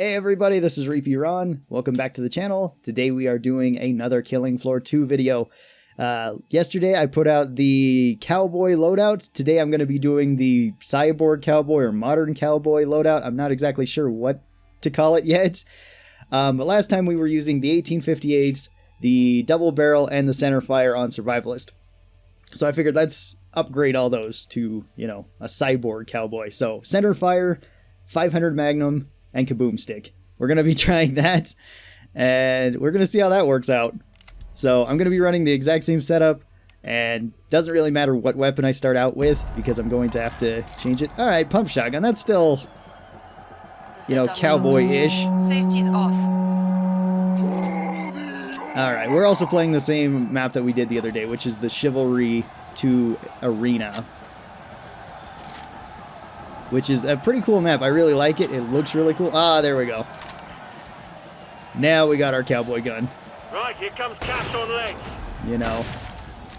Hey everybody, this is Reapy Ron. Welcome back to the channel. Today we are doing another Killing Floor 2 video. Yesterday I put out the Cowboy Loadout. Today I'm going to be doing the Cyborg Cowboy or Modern Cowboy Loadout. I'm not exactly sure what to call it yet. But last time we were using the 1858s, the double barrel, and the centerfire on Survivalist. So I figured let's upgrade all those to, you know, a Cyborg Cowboy. So centerfire, 500 magnum, and Kaboomstick. We're going to be trying that, and we're going to see how that works out. So I'm going to be running the exact same setup, and doesn't really matter what weapon I start out with, because I'm going to have to change it. Alright, pump shotgun, that's still, you know, cowboy-ish. Safety's off. Alright, we're also playing the same map that we did the other day, which is the Chivalry 2 Arena, which is a pretty cool map. I really like it. It looks really cool. Ah, there we go. Now we got our cowboy gun. Right, here comes Cash on legs. You know,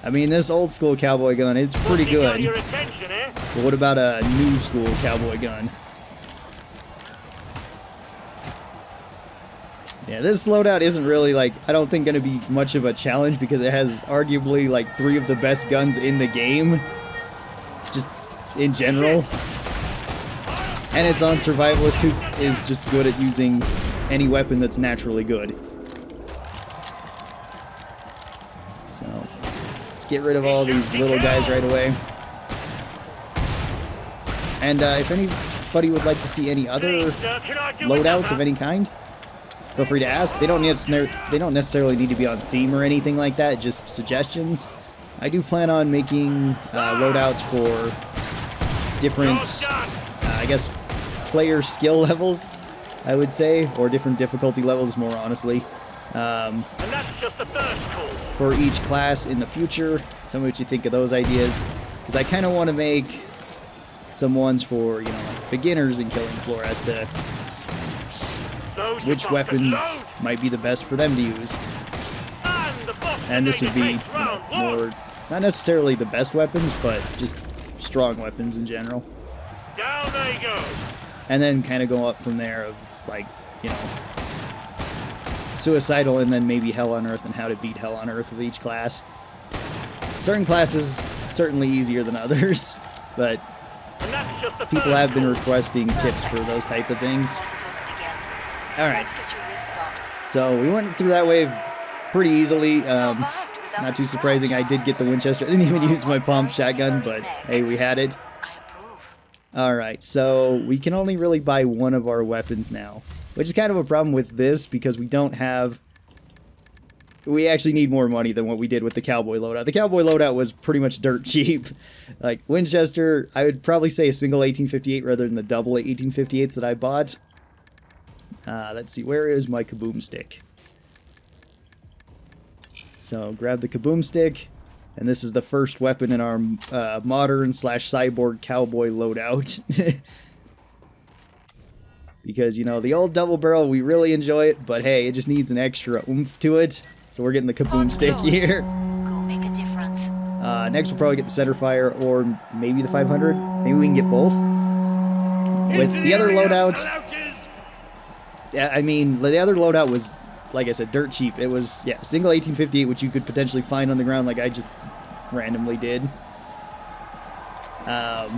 I mean, this old school cowboy gun, it's pretty good. Your attention, eh? But what about a new school cowboy gun? Yeah, this loadout isn't really, like, I don't think going to be much of a challenge because it has arguably, like, 3 of the best guns in the game. Just in general. And it's on Survivalist, who is just good at using any weapon that's naturally good. So, let's get rid of all these little guys right away. And if anybody would like to see any other loadouts of any kind, feel free to ask. They don't necessarily need to be on theme or anything like that, just suggestions. I do plan on making loadouts for different, I guess, player skill levels, I would say, or different difficulty levels, more honestly. And that's just the first call. For each class in the future. Tell me what you think of those ideas, because I kind of want to make some ones for, you know, like beginners in Killing Floor as to which weapons might be the best for them to use. And this would be, you know, more, not necessarily the best weapons, but just strong weapons in general. Down they go. And then kind of go up from there of, like, you know, suicidal and then maybe Hell on Earth and how to beat Hell on Earth with each class. Certain classes certainly easier than others, but people have been requesting tips for those type of things. Alright, so we went through that wave pretty easily. Not too surprising, I did get the Winchester. I didn't even use my pump shotgun, but hey, we had it. Alright, so we can only really buy one of our weapons now, which is kind of a problem with this because we don't have... We actually need more money than what we did with the Cowboy Loadout. The Cowboy Loadout was pretty much dirt cheap. Like, Winchester, I would probably say a single 1858 rather than the double 1858s that I bought. Let's see, where is my Kaboomstick? So, grab the Kaboomstick. And this is the first weapon in our modern/cyborg cowboy loadout. Because, you know, the old double barrel, we really enjoy it, but hey, it just needs an extra oomph to it. So we're getting the Kaboomstick here. Go make a difference. Next we'll probably get the centerfire or maybe the 500. Maybe we can get both. With the other loadout... Yeah, I mean, the other loadout was, like I said, dirt cheap. It was, yeah, single 1858, which you could potentially find on the ground like I just randomly did. The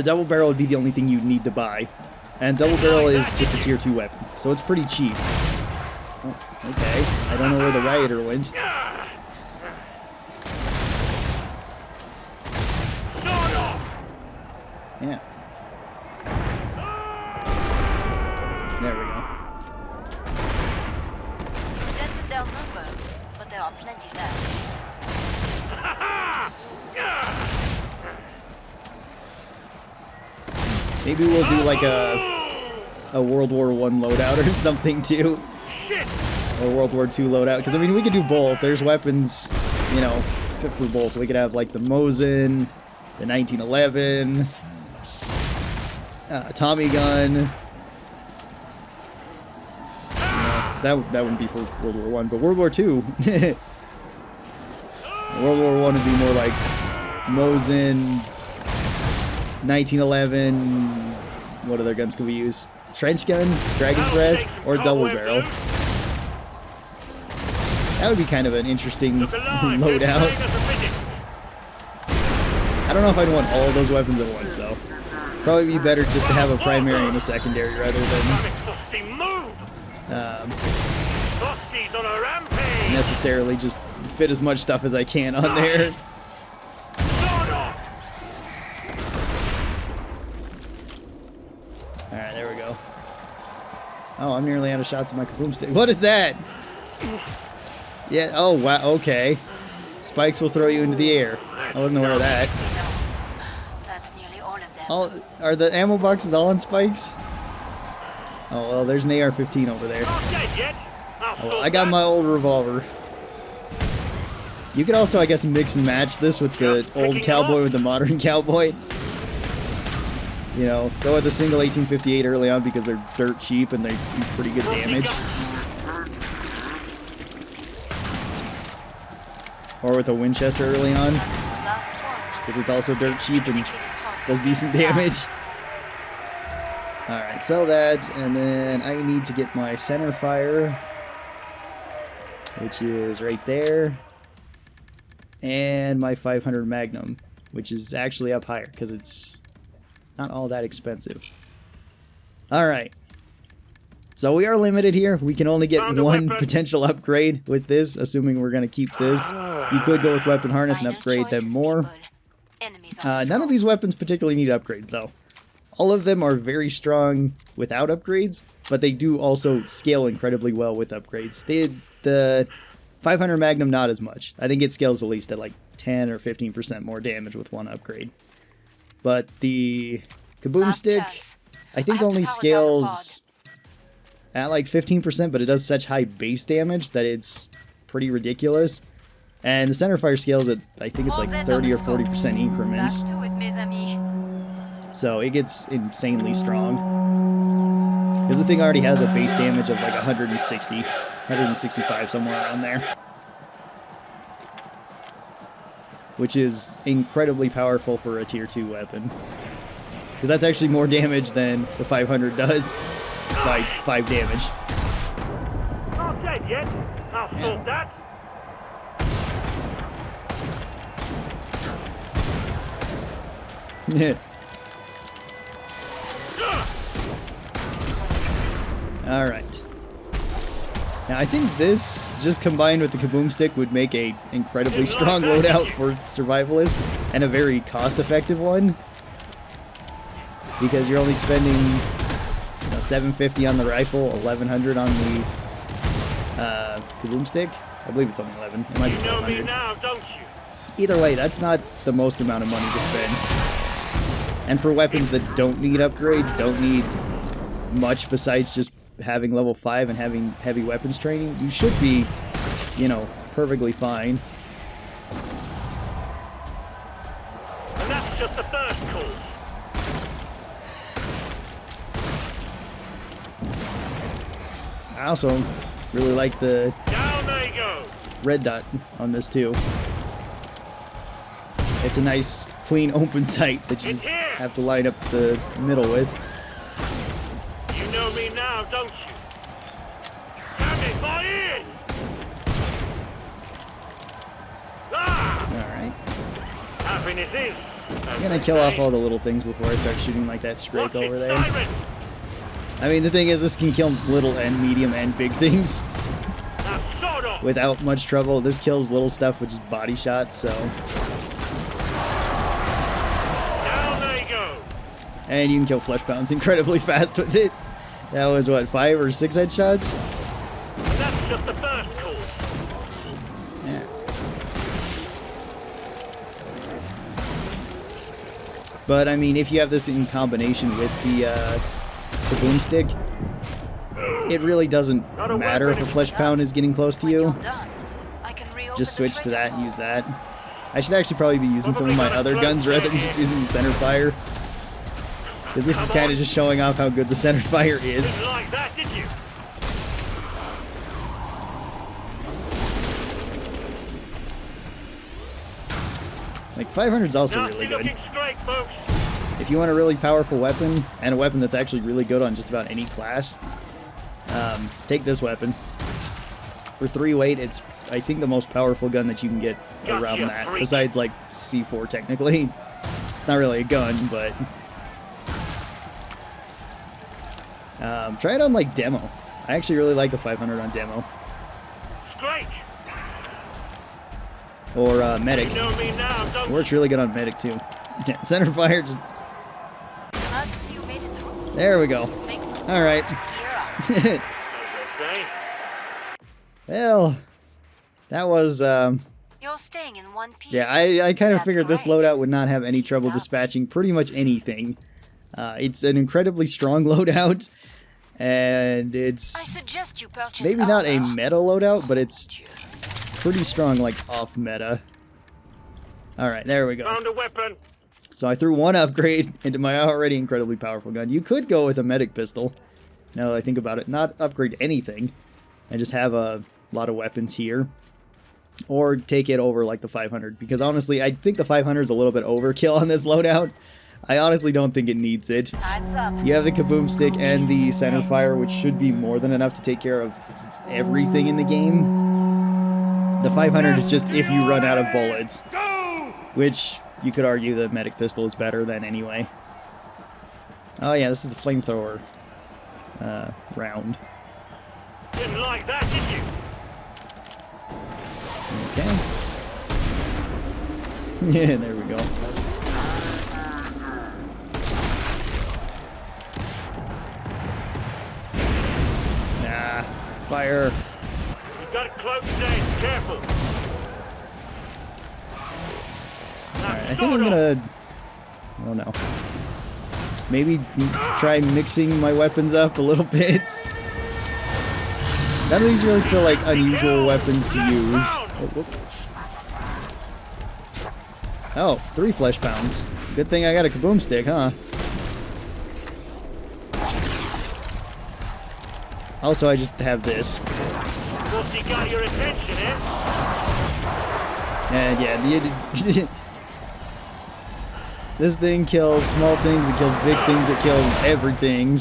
double barrel would be the only thing you'd need to buy. And double barrel is just a tier 2 weapon, so it's pretty cheap. Oh, okay, I don't know where the rioter went. Yeah. There we go. Dented down numbers, but there are plenty left. Maybe we'll do like a World War I loadout or something too. Or World War II loadout, because I mean we could do both. There's weapons, you know, fit for both. We could have like the Mosin, the 1911, Tommy gun. That wouldn't be for World War I, but World War II. World War I would be more like Mosin, 1911, what other guns can we use? trench gun, dragon's breath, or double barrel. That would be kind of an interesting loadout. I don't know if I'd want all of those weapons at once, though. Probably be better just to have a primary and a secondary rather than necessarily just fit as much stuff as I can on there. Alright, there we go. Oh, I'm nearly out of shots with my Kaboomstick. What is that? Yeah, oh wow, okay. Spikes will throw you into the air. I wasn't aware of that. That's nearly all of them. All, are the ammo boxes all on spikes? Oh well, there's an AR-15 over there. Oh, well, I got my old revolver. You could also, I guess, mix and match this with the old cowboy with the modern cowboy. You know, go with a single 1858 early on because they're dirt cheap and they do pretty good damage. Or with a Winchester early on, because it's also dirt cheap and does decent damage. Alright, sell that, and then I need to get my centerfire, which is right there, and my 500 magnum, which is actually up higher, because it's not all that expensive. Alright. So we are limited here. We can only get one potential upgrade with this, assuming we're going to keep this. You could go with weapon harness and upgrade them more. None of these weapons particularly need upgrades, though. All of them are very strong without upgrades, but they do also scale incredibly well with upgrades. The 500 Magnum, not as much. I think it scales at least at like 10 or 15% more damage with one upgrade. But the Kaboomstick, I think only scales at like 15%, but it does such high base damage that it's pretty ridiculous. And the centerfire scales at, I think it's like 30 or 40% increments. So it gets insanely strong. Because this thing already has a base damage of like 160, 165, somewhere around there. Which is incredibly powerful for a tier 2 weapon. Because that's actually more damage than the 500 does by 5 damage. Not dead yet. I'll sort that. Alright. Now I think this, just combined with the Kaboomstick, would make a incredibly strong loadout for Survivalist, and a very cost-effective one. Because you're only spending $750 on the rifle, $1,100 on the Kaboomstick. I believe it's only 11. It might be 1,200. Now, don't you? Either way, that's not the most amount of money to spend. And for weapons that don't need upgrades, don't need much besides just having level 5 and having heavy weapons training, you should be, you know, perfectly fine. And that's just the first course. I also really like the Down they go. red dot on this too. It's a nice, clean, open sight that you just have to line up the middle with. You know me now, don't you? Damn it, my ears! Ah! Alright. Happiness is. I'm gonna kill off all the little things before I start shooting like that Scrake over there. I mean, the thing is, this can kill little and medium and big things without much trouble. This kills little stuff with just body shots, so... And you can kill flesh pounds incredibly fast with it. That was, what, 5 or 6 headshots? That's just the first course. Yeah. But, I mean, if you have this in combination with the Kaboomstick, it really doesn't matter if a flesh pound is getting close to you. Just switch to that and use that. I should actually probably be using some of my other guns rather than just using the centerfire. Because this is kind of just showing off how good the centerfire is. Didn't like that, did you? Like, 500's also really good. Straight, folks. if you want a really powerful weapon, and a weapon that's actually really good on just about any class, take this weapon. For 3 weight, it's, I think, the most powerful gun that you can get around that, besides, like, C4, technically. It's not really a gun, but... try it on, like, demo. I actually really like the 500 on demo. Strike. Or, medic. You know me now, don't Works really good on medic, too. Yeah, centerfire, just... Glad to see you made it through. There we go. Make the Alright. As they say. Well, that was, You're staying in one piece. yeah, I kind of That's figured this right. loadout would not have any trouble dispatching pretty much anything. It's an incredibly strong loadout, and it's I suggest you purchase maybe not a armor. meta loadout, but it's pretty strong, like, off meta. Alright, there we go. Found a weapon. So I threw 1 upgrade into my already incredibly powerful gun. You could go with a medic pistol, now that I think about it. Not upgrade anything, and just have a lot of weapons here. Or take it over, like, the 500, because honestly, I think the 500 is a little bit overkill on this loadout. I honestly don't think it needs it. Time's up. You have the Kaboomstick and the centerfire, which should be more than enough to take care of everything in the game. The 500 is just if you run out of bullets, which you could argue the medic pistol is better than anyway. Oh yeah, this is the flamethrower round. Didn't like that, did you? Okay. Yeah, there we go. Ah, fire. You got it close, Dave. Careful. Alright, I think I'm gonna... I don't know. Maybe try mixing my weapons up a little bit. None of these really feel like unusual weapons to use. Oh, whoop. Oh, 3 flesh pounds. Good thing I got a Kaboomstick, huh? Also, I just have this. What's he got your attention, eh? And yeah, this thing kills small things, it kills big things, it kills everything.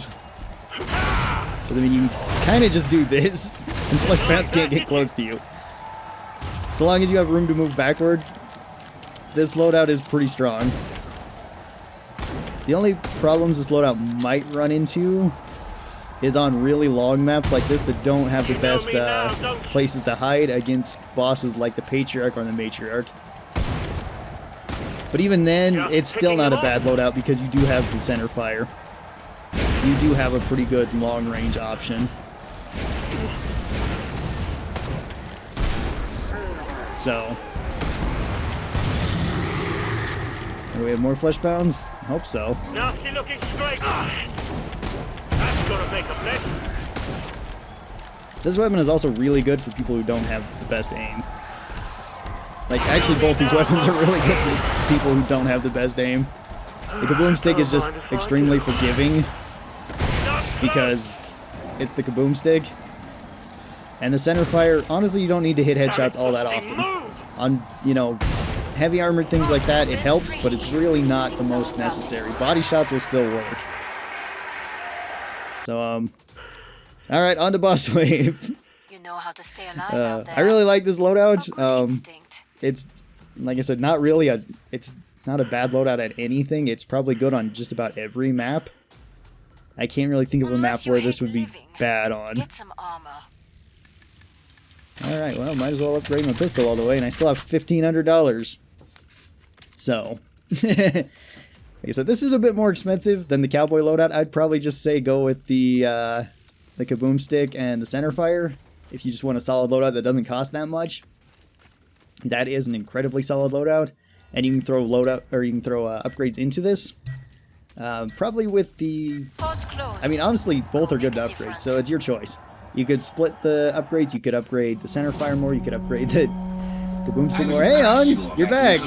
Because, I mean, you can kind of just do this, and flesh pounds can't get close to you. So long as you have room to move backward, this loadout is pretty strong. The only problems this loadout might run into is on really long maps like this that don't have the best places to hide against bosses like the Patriarch or the Matriarch. But even then, it's still not a bad loadout because you do have the centerfire. You do have a pretty good long-range option. So... do we have more flesh pounds? I hope so. Nasty looking straight. That's gonna make a mess. This weapon is also really good for people who don't have the best aim. Like, actually both these weapons are really good for people who don't have the best aim. The Kaboomstick is just extremely forgiving because it's the Kaboomstick. And the centerfire, honestly, you don't need to hit headshots all that often. On, you know, heavy armored things like that, it helps, but it's really not the most necessary. Body shots will still work. So, alright, on to boss wave. You know how to stay alive out there. I really like this loadout. A good instinct. It's, like I said, not really a... it's not a bad loadout at anything. It's probably good on just about every map. I can't really think of a map where this would be bad on. Get some armor. Alright, well, might as well upgrade my pistol all the way, and I still have $1,500. So, like I said, this is a bit more expensive than the Cowboy Loadout. I'd probably just say go with the Kaboomstick and the centerfire if you just want a solid loadout that doesn't cost that much. That is an incredibly solid loadout, and you can throw upgrades into this. Probably with the... Port's closed. I mean, honestly, both are good to upgrade, so it's your choice. You could split the upgrades, you could upgrade the centerfire more, you could upgrade the Kaboomstick more. Hey, Hans, you're back!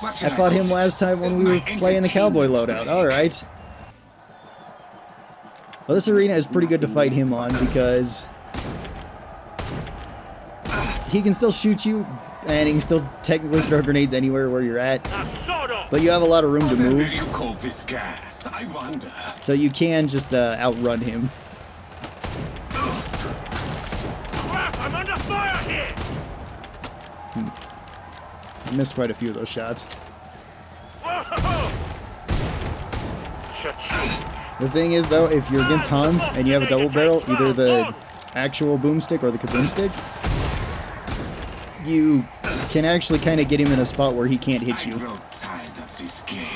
I fought him last time when we were playing the Cowboy Loadout. Alright. Well, this arena is pretty good to fight him on because he can still shoot you, and he can still technically throw grenades anywhere where you're at. But you have a lot of room to Where move, will you cope this gas? I wonder. so you can just outrun him. Crap, I'm under fire here! I missed quite a few of those shots. Whoa! Cha-ching. The thing is, though, if you're against Hans and you have a double barrel, either the actual boomstick or the Kaboomstick, you can actually kind of get him in a spot where he can't hit I you. grow tired of this game.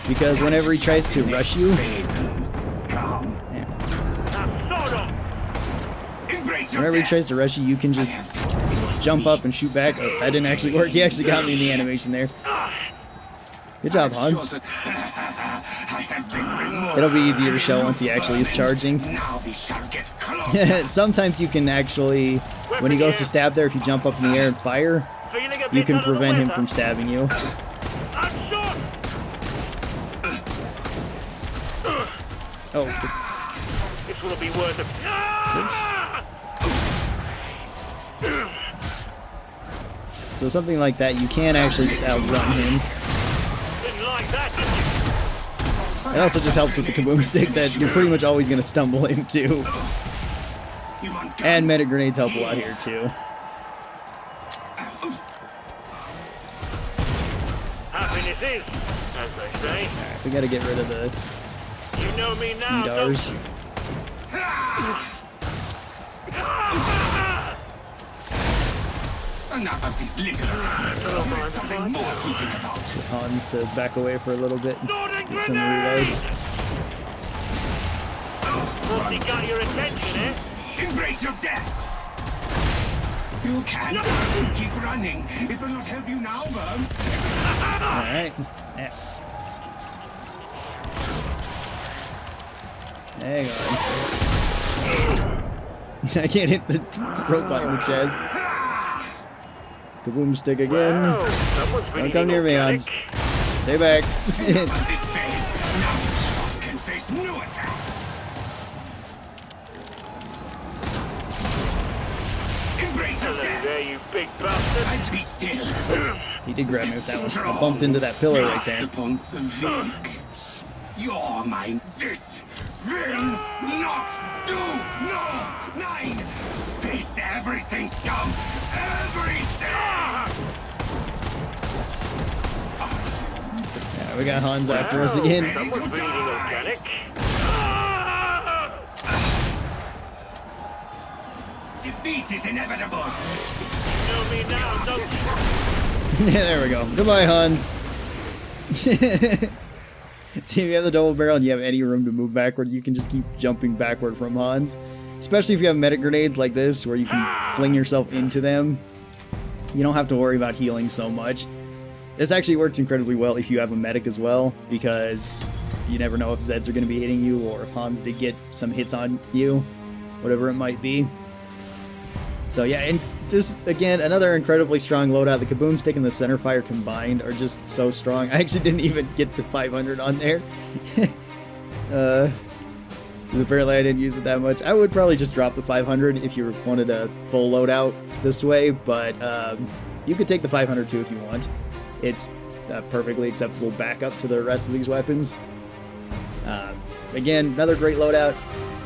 Because whenever he tries to rush you, Now, sort of. whenever he tries to rush you, you can just jump up and shoot back. Oh, that didn't actually work. He actually got me in the animation there. Good job, Hans. It'll be easier to show once he actually is charging. Now we shall get close. Sometimes you can actually, when he goes to stab there, if you jump up in the air and fire, Feeling a you bit can under the prevent him weather. from stabbing you. I'm shot! Oh, This will be worth it. so something like that, you can actually just outrun him. Didn't like that, did you? It also just helps with the Kaboomstick that you're pretty much always going to stumble him too. You want And guns? medic grenades help a lot here too. Happiness is, as they say. Alright, we got to get rid of the You know me now, don't Edars. you? Enough of these little attacks. There is something more to think about. Hans to back away for a little bit and Sword and get some grenade! reloads. Once he got your attention, eh? Embrace your death. You can't keep running. It will not help you now, Burns. Alright. Yeah. Hang on. I can't hit the robot in the chest. Kaboomstick again. Oh, someone's been Don't come eating near me, organic. Hans. Stay back. Once this phase, now the shot can face new attacks. Embrace your Hello death. there, you big bastard. I'd be still. He did grab me with that one. I bumped into that pillar right there. Upon Savik. You're mine. This will not do. No, nine. Face everything, scum. Everything. Yeah, we got Hans after us again. Someone's been eating organic. Defeat is inevitable. You know me now, don't you? Yeah, there we go. Goodbye, Hans. See, if you have the double barrel and you have any room to move backward, you can just keep jumping backward from Hans. Especially if you have medic grenades like this, where you can fling yourself into them. You don't have to worry about healing so much. This actually works incredibly well if you have a medic as well, because you never know if Zeds are going to be hitting you, or if Hans did get some hits on you, whatever it might be. So yeah, and this, again, another incredibly strong loadout. The Kaboomstick and the centerfire combined are just so strong. I actually didn't even get the 500 on there. Apparently I didn't use it that much. I would probably just drop the 500 if you wanted a full loadout this way, but you could take the 500 too if you want. It's a perfectly acceptable backup to the rest of these weapons. Again, another great loadout.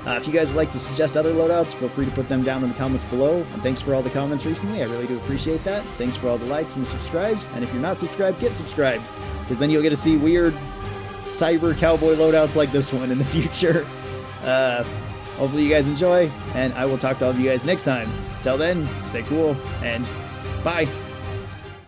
If you guys would like to suggest other loadouts, feel free to put them down in the comments below. And thanks for all the comments recently. I really do appreciate that. Thanks for all the likes and the subscribes. And if you're not subscribed, get subscribed, because then you'll get to see weird Cyborg Cowboy loadouts like this one in the future. Hopefully you guys enjoy, and I will talk to all of you guys next time. Till then, stay cool, and bye.